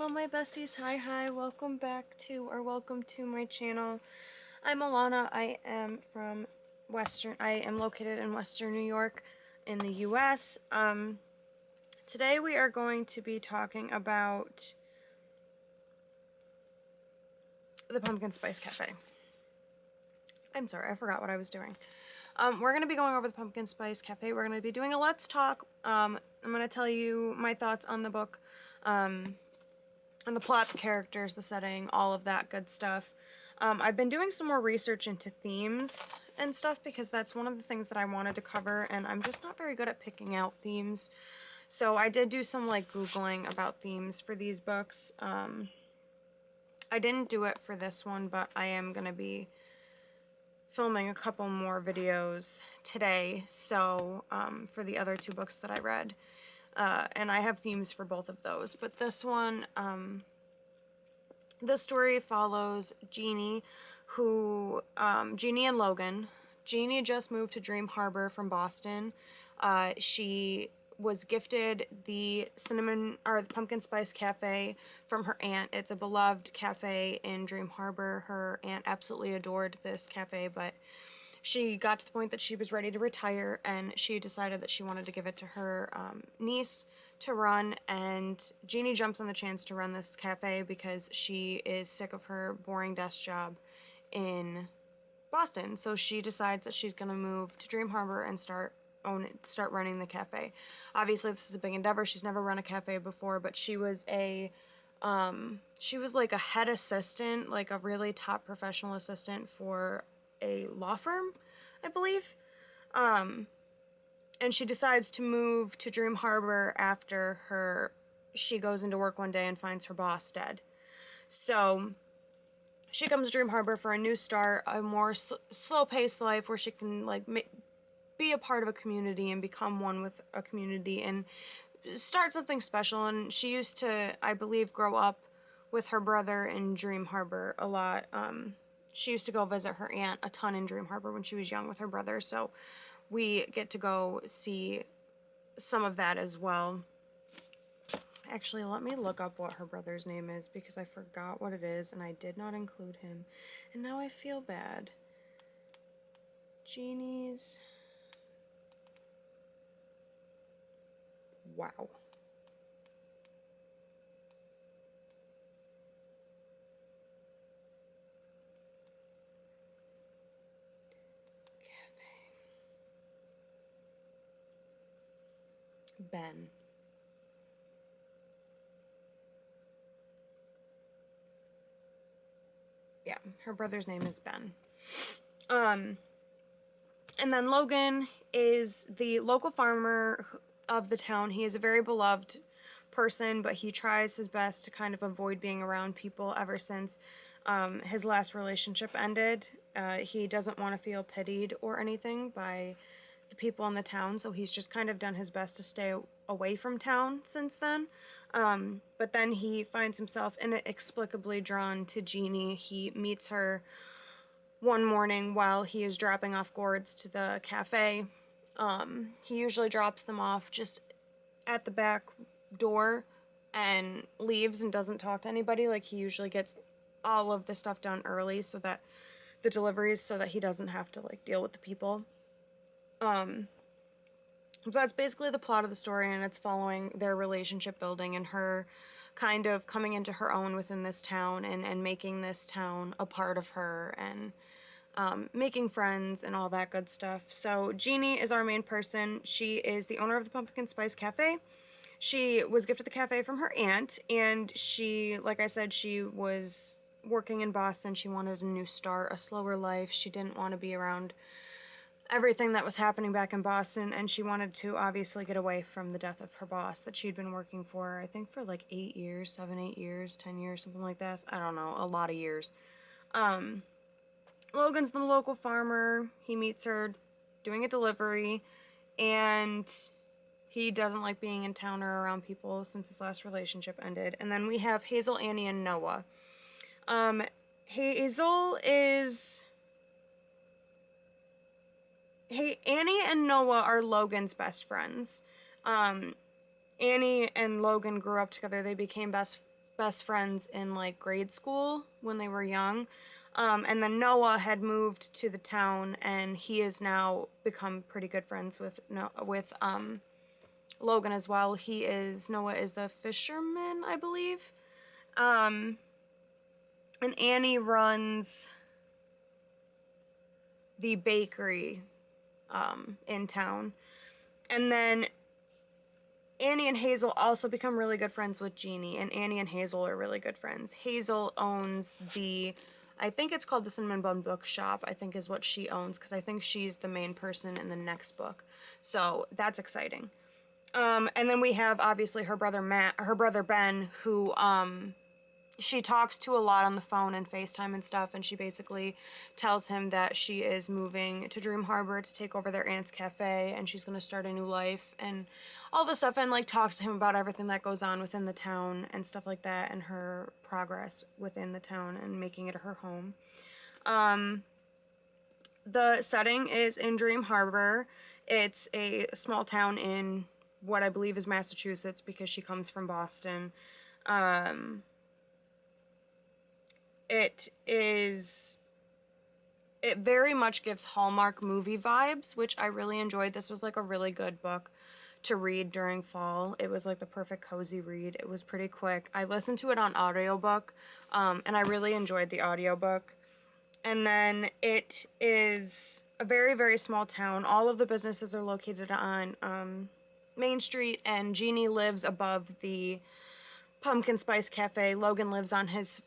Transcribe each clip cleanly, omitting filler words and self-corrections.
my besties. Hi, welcome back to, or welcome to my channel. I'm Alanna. I am located in Western New York in the US. Today we are going to be talking about the Pumpkin Spice Cafe. I'm sorry, I forgot what I was doing. We're going to be going over the Pumpkin Spice Cafe. We're going to be doing a Let's Talk. I'm going to tell you my thoughts on the book, and the plot, the characters, the setting, all of that good stuff. I've been doing some more research into themes and stuff because that's one of the things that I wanted to cover, and I'm just not very good at picking out themes. So I did do some like Googling about themes for these books. I didn't do it for this one, but I am going to be filming a couple more videos today, so for the other two books that I read. And I have themes for both of those. But this one, the story follows Jeannie, Jeannie and Logan. Jeannie just moved to Dream Harbor from Boston. She was gifted the the Pumpkin Spice Cafe from her aunt. It's a beloved cafe in Dream Harbor. Her aunt absolutely adored this cafe, but she got to the point that she was ready to retire, and she decided that she wanted to give it to her niece to run. And Jeannie jumps on the chance to run this cafe because she is sick of her boring desk job in Boston. So she decides that she's going to move to Dream Harbor and start running the cafe. Obviously, this is a big endeavor. She's never run a cafe before, but she was like a head assistant, like a really top professional assistant for a law firm, I believe. And she decides to move to Dream Harbor after she goes into work one day and finds her boss dead. So she comes to Dream Harbor for a new start, a more slow-paced life where she can like be a part of a community and become one with a community and start something special. And she used to, I believe, grow up with her brother in Dream Harbor a lot. She used to go visit her aunt a ton in Dream Harbor when she was young with her brother, so we get to go see some of that as well. Actually, let me look up what her brother's name is because I forgot what it is and I did not include him, and now I feel bad. Jeannie's... Wow. Ben. Yeah, her brother's name is Ben. And then Logan is the local farmer of the town. He is a very beloved person, but he tries his best to kind of avoid being around people ever since his last relationship ended. He doesn't want to feel pitied or anything by the people in the town, so he's just kind of done his best to stay away from town since then. But then he finds himself inexplicably drawn to Jeannie. He meets her one morning while he is dropping off gourds to the cafe. He usually drops them off just at the back door and leaves and doesn't talk to anybody. Like, he usually gets all of the stuff done early so that the deliveries, so that he doesn't have to like deal with the people. So that's basically the plot of the story, and it's following their relationship building and her kind of coming into her own within this town and making this town a part of her, and making friends and all that good stuff. So Jeannie is our main person. She is the owner of the Pumpkin Spice Cafe. She was gifted the cafe from her aunt, and she, like I said, she was working in Boston. She wanted a new start, a slower life. She didn't want to be around everything that was happening back in Boston, and she wanted to obviously get away from the death of her boss that she'd been working for, I think for like 8 years, 7, 8 years, 10 years, something like that. I don't know, a lot of years. Logan's the local farmer. He meets her doing a delivery, and he doesn't like being in town or around people since his last relationship ended. And then we have Hazel, Annie, and Noah. Annie and Noah are Logan's best friends. Annie and Logan grew up together. They became best best friends in like grade school when they were young. And then Noah had moved to the town, and he has now become pretty good friends with Logan as well. Noah is the fisherman, I believe. And Annie runs the bakery in town. And then Annie and Hazel also become really good friends with Jeannie, and Annie and Hazel are really good friends. Hazel owns I think it's called the Cinnamon Bun Bookshop, I think is what she owns, because I think she's the main person in the next book. So that's exciting. And then we have obviously her brother Ben, who she talks to a lot on the phone and FaceTime and stuff, and she basically tells him that she is moving to Dream Harbor to take over their aunt's cafe, and she's going to start a new life and all this stuff, and like talks to him about everything that goes on within the town and stuff like that, and her progress within the town and making it her home. The setting is in Dream Harbor. It's a small town in what I believe is Massachusetts, because she comes from Boston. It very much gives Hallmark movie vibes, which I really enjoyed. This was like a really good book to read during fall. It was like the perfect cozy read. It was pretty quick. I listened to it on audiobook, and I really enjoyed the audiobook. And then it is a very, very small town. All of the businesses are located on Main Street, and Jeannie lives above the Pumpkin Spice Cafe. Logan lives on his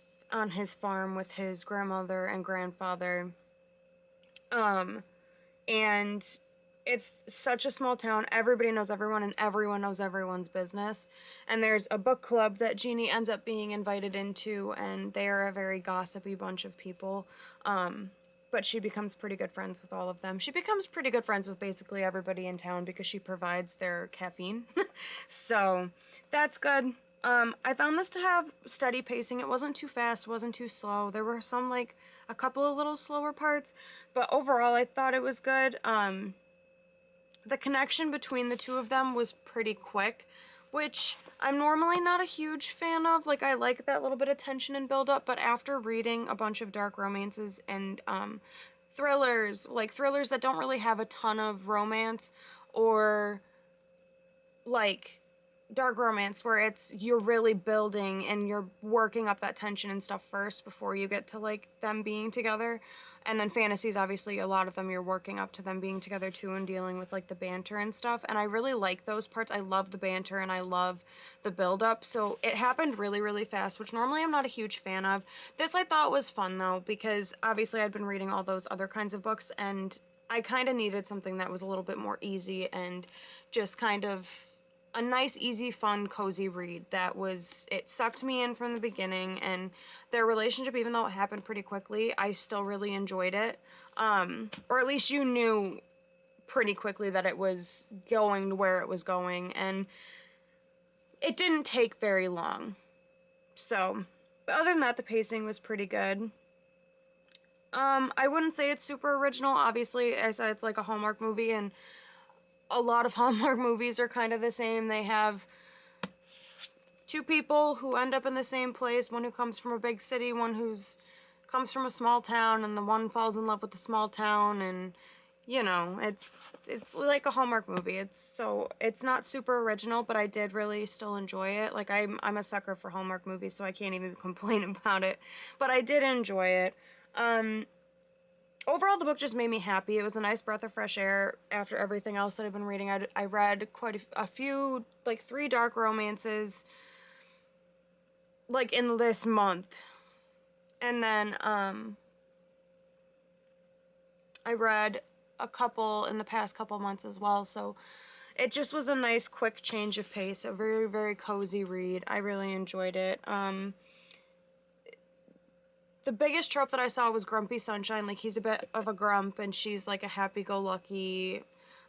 farm with his grandmother and grandfather. And it's such a small town. Everybody knows everyone, and everyone knows everyone's business. And there's a book club that Jeannie ends up being invited into, and they are a very gossipy bunch of people. But she becomes pretty good friends with all of them. She becomes pretty good friends with basically everybody in town because she provides their caffeine. So that's good. I found this to have steady pacing. It wasn't too fast, wasn't too slow. There were a couple of little slower parts, but overall I thought it was good. The connection between the two of them was pretty quick, which I'm normally not a huge fan of. Like, I like that little bit of tension and build up, but after reading a bunch of dark romances and thrillers that don't really have a ton of romance, or like dark romance where you're really building and you're working up that tension and stuff first before you get to like them being together. And then fantasies, obviously a lot of them you're working up to them being together too and dealing with like the banter and stuff, and I really like those parts. I love the banter and I love the build up, so it happened really, really fast, which normally I'm not a huge fan of. This I thought was fun though, because obviously I'd been reading all those other kinds of books, and I kind of needed something that was a little bit more easy and just kind of a nice, easy, fun, cozy read. It sucked me in from the beginning, and their relationship, even though it happened pretty quickly, I still really enjoyed it. Or at least you knew pretty quickly that it was going to where it was going, and it didn't take very long. So, but other than that, the pacing was pretty good. I wouldn't say it's super original. Obviously, I said it's like a Hallmark movie, and a lot of Hallmark movies are kind of the same. They have two people who end up in the same place, one who comes from a big city, one who's comes from a small town, and the one falls in love with the small town, and it's like a Hallmark movie. It's not super original, but I did really still enjoy it. Like, I'm a sucker for Hallmark movies, so I can't even complain about it. But I did enjoy it. Overall, the book just made me happy. It was a nice breath of fresh air after everything else that I've been reading. I read quite a few, like 3 dark romances, like in this month. And then I read a couple in the past couple months as well. So it just was a nice, quick change of pace. A very, very cozy read. I really enjoyed it. The biggest trope that I saw was Grumpy Sunshine. Like, he's a bit of a grump, and she's like a happy-go-lucky,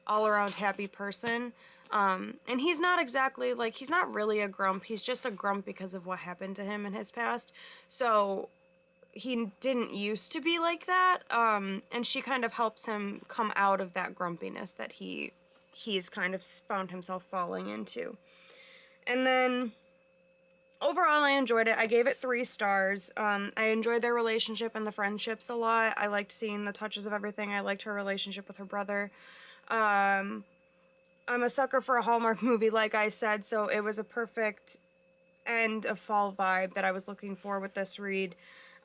all-around happy person. And he's not exactly, like, he's not really a grump. He's just a grump because of what happened to him in his past. So he didn't used to be like that. And she kind of helps him come out of that grumpiness that he's kind of found himself falling into. And then Overall, I enjoyed it. I gave it 3 stars. I enjoyed their relationship and the friendships a lot. I liked seeing the touches of everything. I liked her relationship with her brother. I'm a sucker for a Hallmark movie, like I said, so it was a perfect end of fall vibe that I was looking for with this read.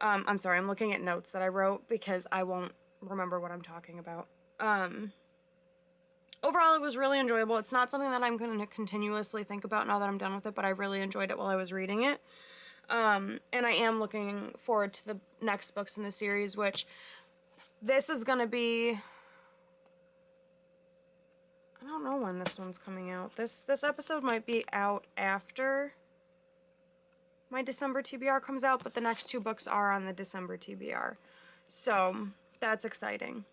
I'm sorry, I'm looking at notes that I wrote because I won't remember what I'm talking about. Overall, it was really enjoyable. It's not something that I'm going to continuously think about now that I'm done with it, but I really enjoyed it while I was reading it. And I am looking forward to the next books in the series, which this is going to be... I don't know when this one's coming out. This episode might be out after my December TBR comes out, but the next 2 books are on the December TBR. So, that's exciting.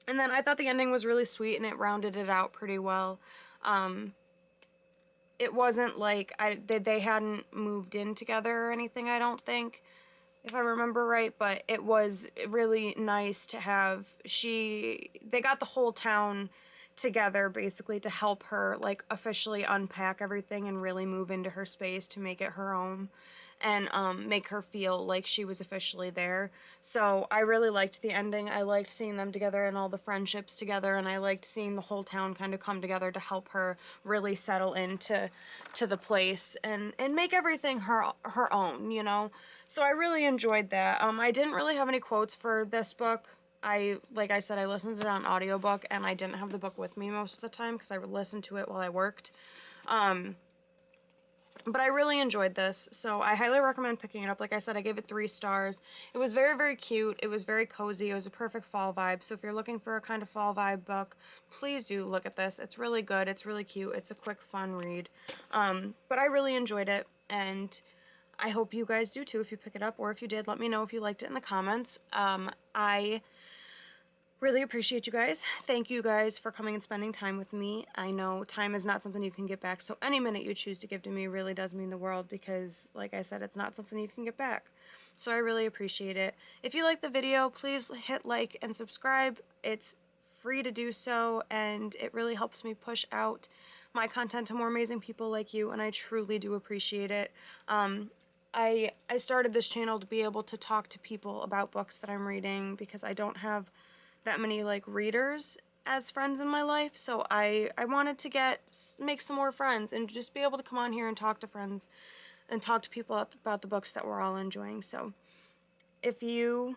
And then I thought the ending was really sweet and it rounded it out pretty well. It wasn't like they hadn't moved in together or anything, I don't think, if I remember right, but it was really nice to have they got the whole town together basically to help her like officially unpack everything and really move into her space to make it her own and make her feel like she was officially there. So I really liked the ending. I liked seeing them together and all the friendships together, and I liked seeing the whole town kind of come together to help her really settle into the place and make everything her own, you know. So I really enjoyed that. I didn't really have any quotes for this book. Like I said, I listened to it on audiobook, and I didn't have the book with me most of the time because I would listen to it while I worked. But I really enjoyed this, so I highly recommend picking it up. Like I said, I gave it 3 stars. It was very, very cute. It was very cozy. It was a perfect fall vibe. So if you're looking for a kind of fall vibe book, please do look at this. It's really good. It's really cute. It's a quick, fun read. But I really enjoyed it, and I hope you guys do too if you pick it up, or if you did, let me know if you liked it in the comments. I really appreciate you guys. Thank you guys for coming and spending time with me. I know time is not something you can get back, so any minute you choose to give to me really does mean the world because, like I said, it's not something you can get back. So I really appreciate it. If you like the video, please hit like and subscribe. It's free to do so, and it really helps me push out my content to more amazing people like you, and I truly do appreciate it. I started this channel to be able to talk to people about books that I'm reading because I don't have that many like readers as friends in my life, so I wanted to make some more friends and just be able to come on here and talk to friends and talk to people about the books that we're all enjoying. So if you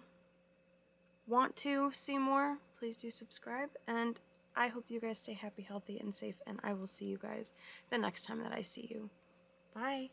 want to see more, please do subscribe, and I hope you guys stay happy, healthy, and safe, and I will see you guys the next time that I see you. Bye!